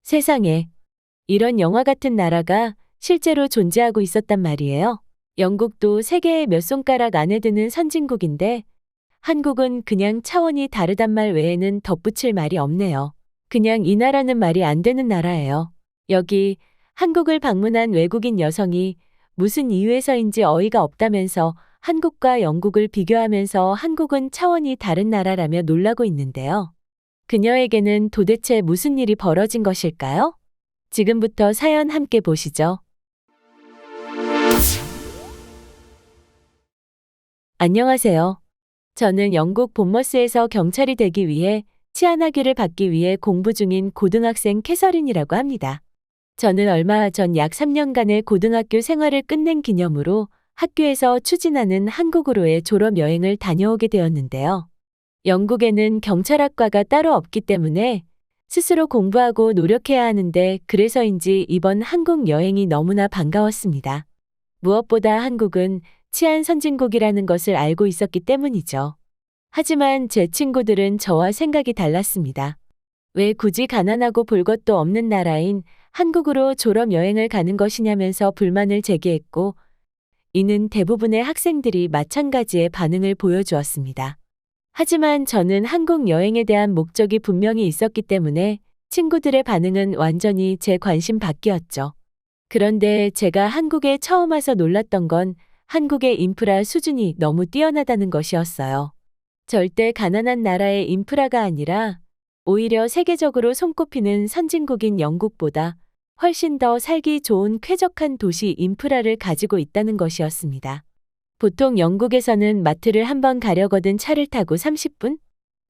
세상에, 이런 영화 같은 나라가 실제로 존재하고 있었단 말이에요. 영국도 세계의 몇 손가락 안에 드는 선진국인데 한국은 그냥 차원이 다르단 말 외에는 덧붙일 말이 없네요. 그냥 이 나라는 말이 안 되는 나라예요. 여기 한국을 방문한 외국인 여성이 무슨 이유에서인지 어이가 없다면서 한국과 영국을 비교하면서 한국은 차원이 다른 나라라며 놀라고 있는데요. 그녀에게는 도대체 무슨 일이 벌어진 것일까요? 지금부터 사연 함께 보시죠. 안녕하세요. 저는 영국 본머스에서 경찰이 되기 위해 치안학위를 받기 위해 공부 중인 고등학생 캐서린이라고 합니다. 저는 얼마 전 약 3년간의 고등학교 생활을 끝낸 기념으로 학교에서 추진하는 한국으로의 졸업 여행을 다녀오게 되었는데요. 영국에는 경찰학과가 따로 없기 때문에 스스로 공부하고 노력해야 하는데 그래서인지 이번 한국 여행이 너무나 반가웠습니다. 무엇보다 한국은 치안 선진국이라는 것을 알고 있었기 때문이죠. 하지만 제 친구들은 저와 생각이 달랐습니다. 왜 굳이 가난하고 볼 것도 없는 나라인 한국으로 졸업 여행을 가는 것이냐면서 불만을 제기했고, 이는 대부분의 학생들이 마찬가지의 반응을 보여주었습니다. 하지만 저는 한국 여행에 대한 목적이 분명히 있었기 때문에 친구들의 반응은 완전히 제 관심 밖이었죠. 그런데 제가 한국에 처음 와서 놀랐던 건 한국의 인프라 수준이 너무 뛰어나다는 것이었어요. 절대 가난한 나라의 인프라가 아니라 오히려 세계적으로 손꼽히는 선진국인 영국보다 훨씬 더 살기 좋은 쾌적한 도시 인프라를 가지고 있다는 것이었습니다. 보통 영국에서는 마트를 한번 가려거든 차를 타고 30분?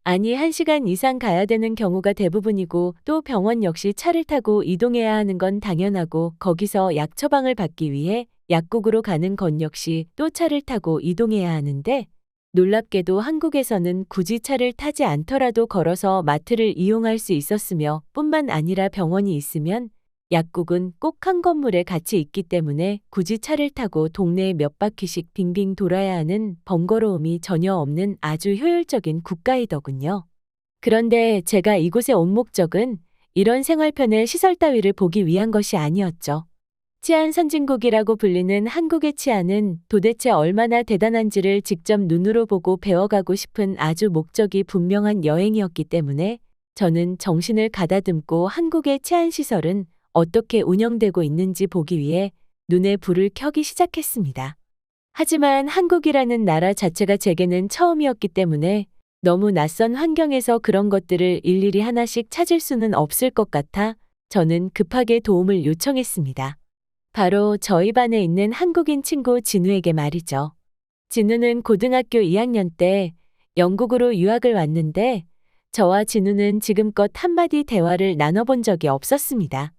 아니 1시간 이상 가야 되는 경우가 대부분이고, 또 병원 역시 차를 타고 이동해야 하는 건 당연하고, 거기서 약 처방을 받기 위해 약국으로 가는 건 역시 또 차를 타고 이동해야 하는데, 놀랍게도 한국에서는 굳이 차를 타지 않더라도 걸어서 마트를 이용할 수 있었으며, 뿐만 아니라 병원이 있으면 약국은 꼭 한 건물에 같이 있기 때문에 굳이 차를 타고 동네에 몇 바퀴씩 빙빙 돌아야 하는 번거로움이 전혀 없는 아주 효율적인 국가이더군요. 그런데 제가 이곳에 온 목적은 이런 생활편의 시설 따위를 보기 위한 것이 아니었죠. 치안 선진국이라고 불리는 한국의 치안은 도대체 얼마나 대단한지를 직접 눈으로 보고 배워가고 싶은 아주 목적이 분명한 여행이었기 때문에 저는 정신을 가다듬고 한국의 치안 시설은 어떻게 운영되고 있는지 보기 위해 눈에 불을 켜기 시작했습니다. 하지만 한국이라는 나라 자체가 제게는 처음이었기 때문에 너무 낯선 환경에서 그런 것들을 일일이 하나씩 찾을 수는 없을 것 같아 저는 급하게 도움을 요청했습니다. 바로 저희 반에 있는 한국인 친구 진우에게 말이죠. 진우는 고등학교 2학년 때 영국으로 유학을 왔는데 저와 진우는 지금껏 한마디 대화를 나눠본 적이 없었습니다.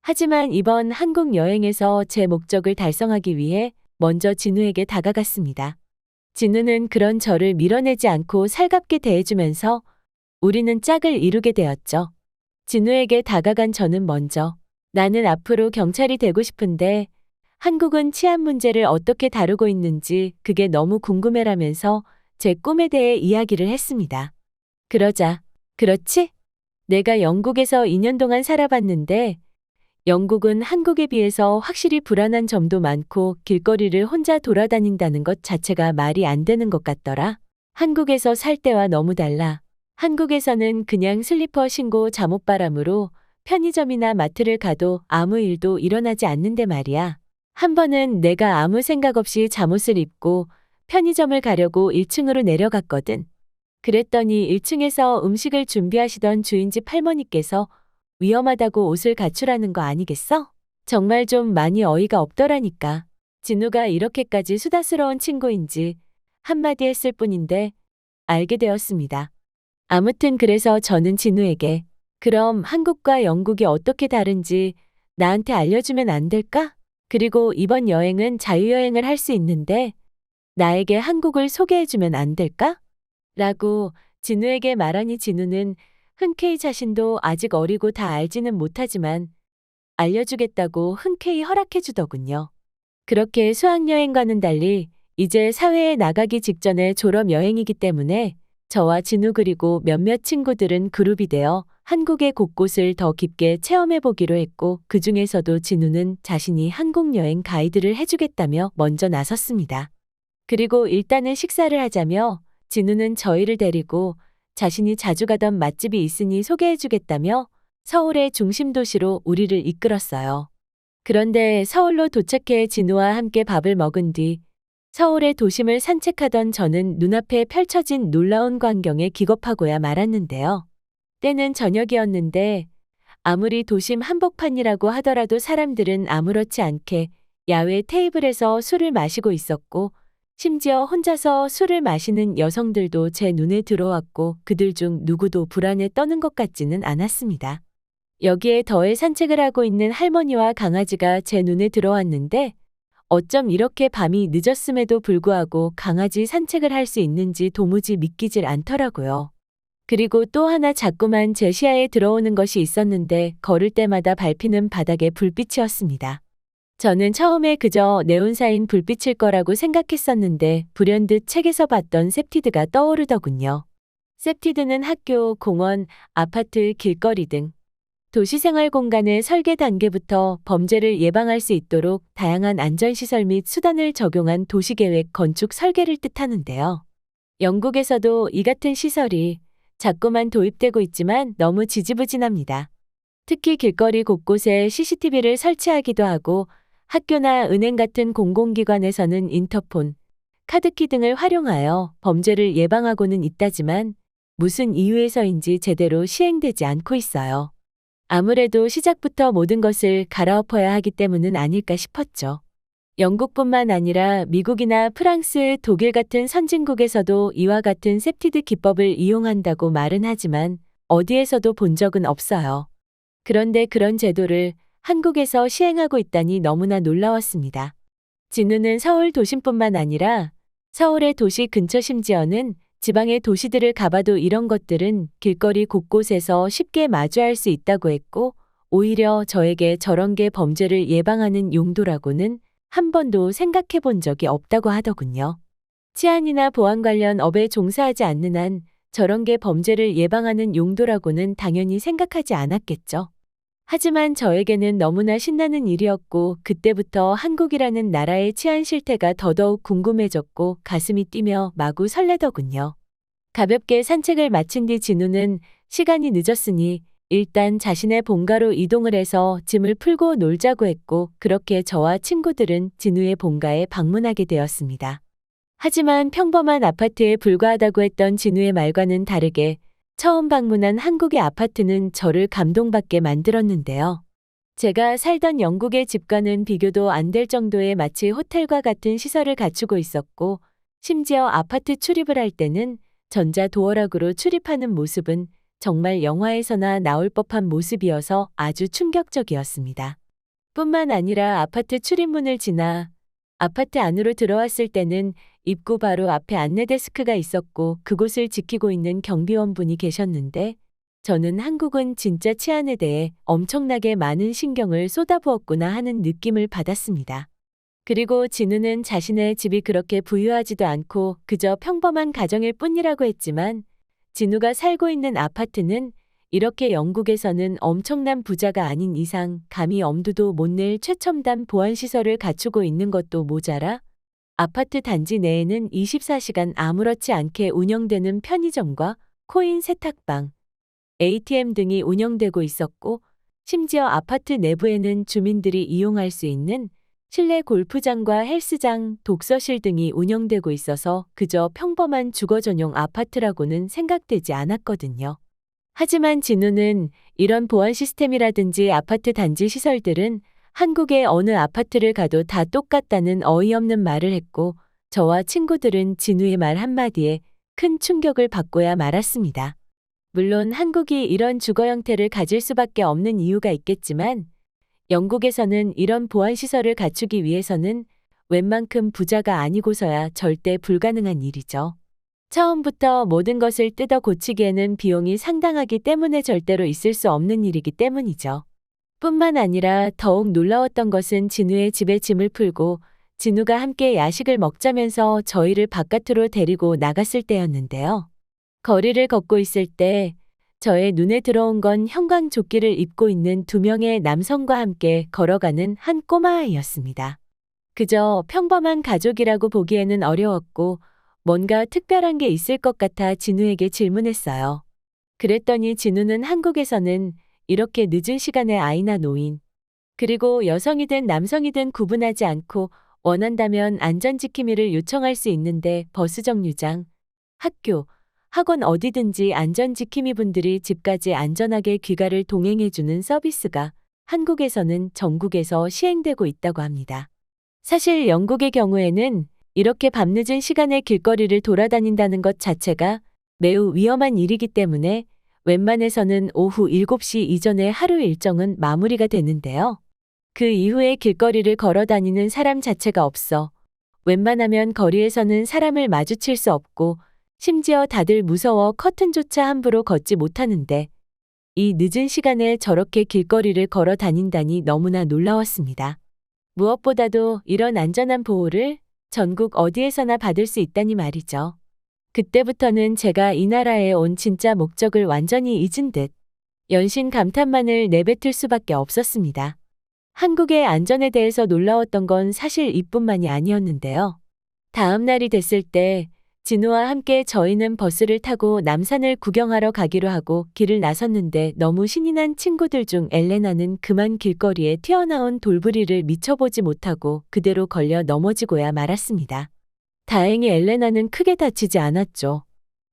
하지만 이번 한국 여행에서 제 목적을 달성하기 위해 먼저 진우에게 다가갔습니다. 진우는 그런 저를 밀어내지 않고 살갑게 대해주면서 우리는 짝을 이루게 되었죠. 진우에게 다가간 저는 먼저 나는 앞으로 경찰이 되고 싶은데 한국은 치안 문제를 어떻게 다루고 있는지 그게 너무 궁금해라면서 제 꿈에 대해 이야기를 했습니다. 그러자, 그렇지? 내가 영국에서 2년 동안 살아봤는데 영국은 한국에 비해서 확실히 불안한 점도 많고 길거리를 혼자 돌아다닌다는 것 자체가 말이 안 되는 것 같더라. 한국에서 살 때와 너무 달라. 한국에서는 그냥 슬리퍼 신고 잠옷바람으로 편의점이나 마트를 가도 아무 일도 일어나지 않는데 말이야. 한 번은 내가 아무 생각 없이 잠옷을 입고 편의점을 가려고 1층으로 내려갔거든. 그랬더니 1층에서 음식을 준비하시던 주인집 할머니께서 위험하다고 옷을 갖추라는 거 아니겠어? 정말 좀 많이 어이가 없더라니까. 진우가 이렇게까지 수다스러운 친구인지 한마디 했을 뿐인데 알게 되었습니다. 아무튼 그래서 저는 진우에게 그럼 한국과 영국이 어떻게 다른지 나한테 알려주면 안 될까? 그리고 이번 여행은 자유여행을 할 수 있는데 나에게 한국을 소개해주면 안 될까? 라고 진우에게 말하니 진우는 흔쾌히 자신도 아직 어리고 다 알지는 못하지만 알려주겠다고 흔쾌히 허락해주더군요. 그렇게 수학여행과는 달리 이제 사회에 나가기 직전의 졸업여행이기 때문에 저와 진우 그리고 몇몇 친구들은 그룹이 되어 한국의 곳곳을 더 깊게 체험해보기로 했고 그 중에서도 진우는 자신이 한국 여행 가이드를 해주겠다며 먼저 나섰습니다. 그리고 일단은 식사를 하자며 진우는 저희를 데리고 자신이 자주 가던 맛집이 있으니 소개해주겠다며 서울의 중심 도시로 우리를 이끌었어요. 그런데 서울로 도착해 진우와 함께 밥을 먹은 뒤 서울의 도심을 산책하던 저는 눈앞에 펼쳐진 놀라운 광경에 기겁하고야 말았는데요. 때는 저녁이었는데 아무리 도심 한복판이라고 하더라도 사람들은 아무렇지 않게 야외 테이블에서 술을 마시고 있었고 심지어 혼자서 술을 마시는 여성들도 제 눈에 들어왔고 그들 중 누구도 불안에 떠는 것 같지는 않았습니다. 여기에 더해 산책을 하고 있는 할머니와 강아지가 제 눈에 들어왔는데 어쩜 이렇게 밤이 늦었음에도 불구하고 강아지 산책을 할 수 있는지 도무지 믿기질 않더라고요. 그리고 또 하나 자꾸만 제 시야에 들어오는 것이 있었는데 걸을 때마다 밟히는 바닥의 불빛이었습니다. 저는 처음에 그저 네온사인 불빛일 거라고 생각했었는데 불현듯 책에서 봤던 셉티드가 떠오르더군요. 셉티드는 학교, 공원, 아파트, 길거리 등 도시생활 공간의 설계 단계부터 범죄를 예방할 수 있도록 다양한 안전시설 및 수단을 적용한 도시계획 건축 설계를 뜻하는데요. 영국에서도 이 같은 시설이 자꾸만 도입되고 있지만 너무 지지부진합니다. 특히 길거리 곳곳에 CCTV를 설치하기도 하고 학교나 은행 같은 공공기관에서는 인터폰, 카드키 등을 활용하여 범죄를 예방하고는 있다지만 무슨 이유에서인지 제대로 시행되지 않고 있어요. 아무래도 시작부터 모든 것을 갈아엎어야 하기 때문은 아닐까 싶었죠. 영국뿐만 아니라 미국이나 프랑스, 독일 같은 선진국에서도 이와 같은 셉티드 기법을 이용한다고 말은 하지만 어디에서도 본 적은 없어요. 그런데 그런 제도를 한국에서 시행하고 있다니 너무나 놀라웠습니다. 진우는 서울 도심뿐만 아니라 서울의 도시 근처 심지어는 지방의 도시들을 가봐도 이런 것들은 길거리 곳곳에서 쉽게 마주할 수 있다고 했고 오히려 저에게 저런 게 범죄를 예방하는 용도라고는 한 번도 생각해 본 적이 없다고 하더군요. 치안이나 보안 관련 업에 종사하지 않는 한 저런 게 범죄를 예방하는 용도라고는 당연히 생각하지 않았겠죠. 하지만 저에게는 너무나 신나는 일이었고 그때부터 한국이라는 나라의 치안 실태가 더더욱 궁금해졌고 가슴이 뛰며 마구 설레더군요. 가볍게 산책을 마친 뒤 진우는 시간이 늦었으니 일단 자신의 본가로 이동을 해서 짐을 풀고 놀자고 했고 그렇게 저와 친구들은 진우의 본가에 방문하게 되었습니다. 하지만 평범한 아파트에 불과하다고 했던 진우의 말과는 다르게 처음 방문한 한국의 아파트는 저를 감동받게 만들었는데요. 제가 살던 영국의 집과는 비교도 안 될 정도의 마치 호텔과 같은 시설을 갖추고 있었고 심지어 아파트 출입을 할 때는 전자도어락으로 출입하는 모습은 정말 영화에서나 나올 법한 모습이어서 아주 충격적이었습니다. 뿐만 아니라 아파트 출입문을 지나 아파트 안으로 들어왔을 때는 입구 바로 앞에 안내데스크가 있었고 그곳을 지키고 있는 경비원분이 계셨는데 저는 한국은 진짜 치안에 대해 엄청나게 많은 신경을 쏟아부었구나 하는 느낌을 받았습니다. 그리고 진우는 자신의 집이 그렇게 부유하지도 않고 그저 평범한 가정일 뿐이라고 했지만 진우가 살고 있는 아파트는 이렇게 영국에서는 엄청난 부자가 아닌 이상 감히 엄두도 못 낼 최첨단 보안시설을 갖추고 있는 것도 모자라 아파트 단지 내에는 24시간 아무렇지 않게 운영되는 편의점과 코인 세탁방, ATM 등이 운영되고 있었고 심지어 아파트 내부에는 주민들이 이용할 수 있는 실내 골프장과 헬스장, 독서실 등이 운영되고 있어서 그저 평범한 주거 전용 아파트라고는 생각되지 않았거든요. 하지만 진우는 이런 보안 시스템이라든지 아파트 단지 시설들은 한국의 어느 아파트를 가도 다 똑같다는 어이없는 말을 했고 저와 친구들은 진우의 말 한마디에 큰 충격을 받고야 말았습니다. 물론 한국이 이런 주거 형태를 가질 수밖에 없는 이유가 있겠지만 영국에서는 이런 보안시설을 갖추기 위해서는 웬만큼 부자가 아니고서야 절대 불가능한 일이죠. 처음부터 모든 것을 뜯어 고치기에는 비용이 상당하기 때문에 절대로 있을 수 없는 일이기 때문이죠. 뿐만 아니라 더욱 놀라웠던 것은 진우의 집에 짐을 풀고 진우가 함께 야식을 먹자면서 저희를 바깥으로 데리고 나갔을 때였는데요. 거리를 걷고 있을 때 저의 눈에 들어온 건 형광조끼를 입고 있는 두 명의 남성과 함께 걸어가는 한 꼬마아이였습니다. 그저 평범한 가족이라고 보기에는 어려웠고 뭔가 특별한 게 있을 것 같아 진우에게 질문했어요. 그랬더니 진우는 한국에서는 이렇게 늦은 시간에 아이나 노인, 그리고 여성이든 남성이든 구분하지 않고 원한다면 안전지킴이를 요청할 수 있는데 버스 정류장, 학교, 학원 어디든지 안전지킴이 분들이 집까지 안전하게 귀가를 동행해주는 서비스가 한국에서는 전국에서 시행되고 있다고 합니다. 사실 영국의 경우에는 이렇게 밤늦은 시간에 길거리를 돌아다닌다는 것 자체가 매우 위험한 일이기 때문에 웬만해서는 오후 7시 이전에 하루 일정은 마무리가 되는데요. 그 이후에 길거리를 걸어 다니는 사람 자체가 없어 웬만하면 거리에서는 사람을 마주칠 수 없고 심지어 다들 무서워 커튼조차 함부로 걷지 못하는데 이 늦은 시간에 저렇게 길거리를 걸어 다닌다니 너무나 놀라웠습니다. 무엇보다도 이런 안전한 보호를 전국 어디에서나 받을 수 있다니 말이죠. 그때부터는 제가 이 나라에 온 진짜 목적을 완전히 잊은 듯 연신 감탄만을 내뱉을 수밖에 없었습니다. 한국의 안전에 대해서 놀라웠던 건 사실 이뿐만이 아니었는데요. 다음 날이 됐을 때 진우와 함께 저희는 버스를 타고 남산을 구경하러 가기로 하고 길을 나섰는데 너무 신이 난 친구들 중 엘레나는 그만 길거리에 튀어나온 돌부리를 미쳐보지 못하고 그대로 걸려 넘어지고야 말았습니다. 다행히 엘레나는 크게 다치지 않았죠.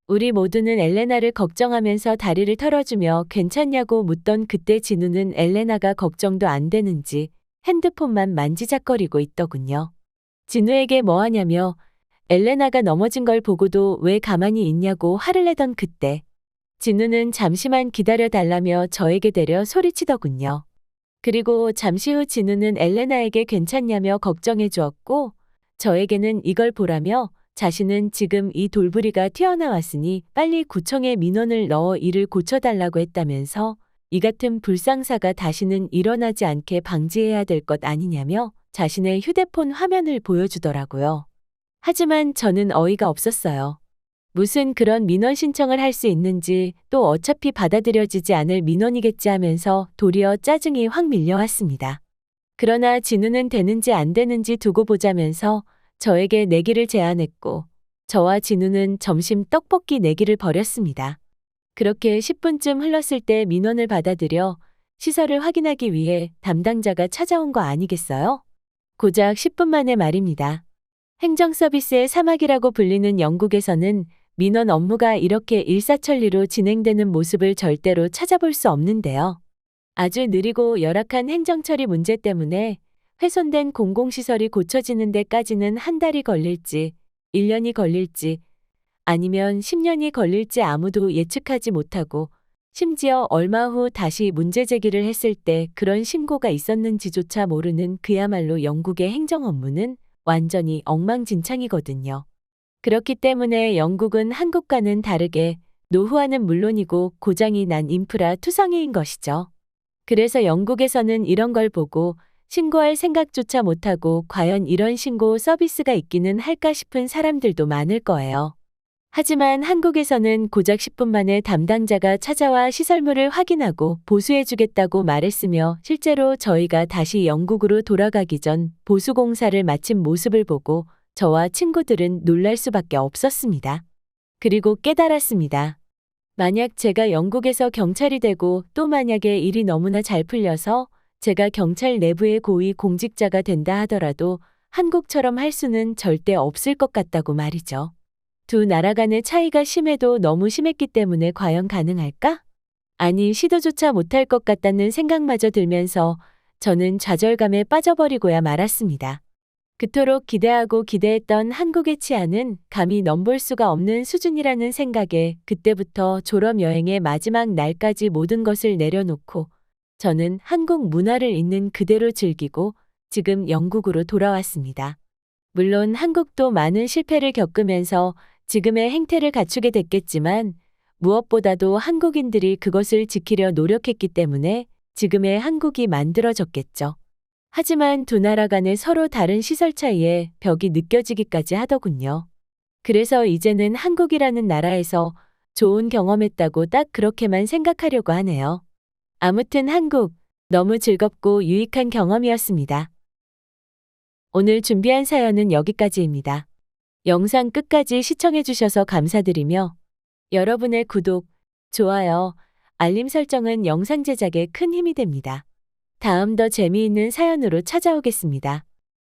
우리 모두는 엘레나를 걱정하면서 다리를 털어주며 괜찮냐고 묻던 그때 진우는 엘레나가 걱정도 안 되는지 핸드폰만 만지작거리고 있더군요. 진우에게 뭐 하냐며 엘레나가 넘어진 걸 보고도 왜 가만히 있냐고 화를 내던 그때 진우는 잠시만 기다려 달라며 저에게 대려 소리치더군요. 그리고 잠시 후 진우는 엘레나에게 괜찮냐며 걱정해 주었고 저에게는 이걸 보라며 자신은 지금 이 돌부리가 튀어나왔으니 빨리 구청에 민원을 넣어 이를 고쳐달라고 했다면서 이 같은 불상사가 다시는 일어나지 않게 방지해야 될 것 아니냐며 자신의 휴대폰 화면을 보여주더라고요. 하지만 저는 어이가 없었어요. 무슨 그런 민원 신청을 할 수 있는지 또 어차피 받아들여지지 않을 민원이겠지 하면서 도리어 짜증이 확 밀려왔습니다. 그러나 진우는 되는지 안 되는지 두고 보자면서 저에게 내기를 제안했고 저와 진우는 점심 떡볶이 내기를 벌였습니다. 그렇게 10분쯤 흘렀을 때 민원을 받아들여 시설을 확인하기 위해 담당자가 찾아온 거 아니겠어요? 고작 10분 만에 말입니다. 행정 서비스의 사막이라고 불리는 영국에서는 민원 업무가 이렇게 일사천리로 진행되는 모습을 절대로 찾아볼 수 없는데요. 아주 느리고 열악한 행정처리 문제 때문에 훼손된 공공시설이 고쳐지는 데까지는 한 달이 걸릴지, 1년이 걸릴지, 아니면 10년이 걸릴지 아무도 예측하지 못하고 심지어 얼마 후 다시 문제 제기를 했을 때 그런 신고가 있었는지조차 모르는 그야말로 영국의 행정 업무는 완전히 엉망진창이거든요. 그렇기 때문에 영국은 한국과는 다르게 노후화는 물론이고 고장이 난 인프라 투성이인 것이죠. 그래서 영국에서는 이런 걸 보고 신고할 생각조차 못하고 과연 이런 신고 서비스가 있기는 할까 싶은 사람들도 많을 거예요. 하지만 한국에서는 고작 10분 만에 담당자가 찾아와 시설물을 확인하고 보수해주겠다고 말했으며 실제로 저희가 다시 영국으로 돌아가기 전 보수공사를 마친 모습을 보고 저와 친구들은 놀랄 수밖에 없었습니다. 그리고 깨달았습니다. 만약 제가 영국에서 경찰이 되고 또 만약에 일이 너무나 잘 풀려서 제가 경찰 내부의 고위 공직자가 된다 하더라도 한국처럼 할 수는 절대 없을 것 같다고 말이죠. 두 나라 간의 차이가 심해도 너무 심했기 때문에 과연 가능할까? 아니, 시도조차 못할 것 같다는 생각마저 들면서 저는 좌절감에 빠져버리고야 말았습니다. 그토록 기대하고 기대했던 한국의 치안은 감히 넘볼 수가 없는 수준이라는 생각에 그때부터 졸업여행의 마지막 날까지 모든 것을 내려놓고 저는 한국 문화를 있는 그대로 즐기고 지금 영국으로 돌아왔습니다. 물론 한국도 많은 실패를 겪으면서 지금의 행태를 갖추게 됐겠지만 무엇보다도 한국인들이 그것을 지키려 노력했기 때문에 지금의 한국이 만들어졌겠죠. 하지만 두 나라 간의 서로 다른 시설 차이에 벽이 느껴지기까지 하더군요. 그래서 이제는 한국이라는 나라에서 좋은 경험했다고 딱 그렇게만 생각하려고 하네요. 아무튼 한국, 너무 즐겁고 유익한 경험이었습니다. 오늘 준비한 사연은 여기까지입니다. 영상 끝까지 시청해주셔서 감사드리며 여러분의 구독, 좋아요, 알림 설정은 영상 제작에 큰 힘이 됩니다. 다음 더 재미있는 사연으로 찾아오겠습니다.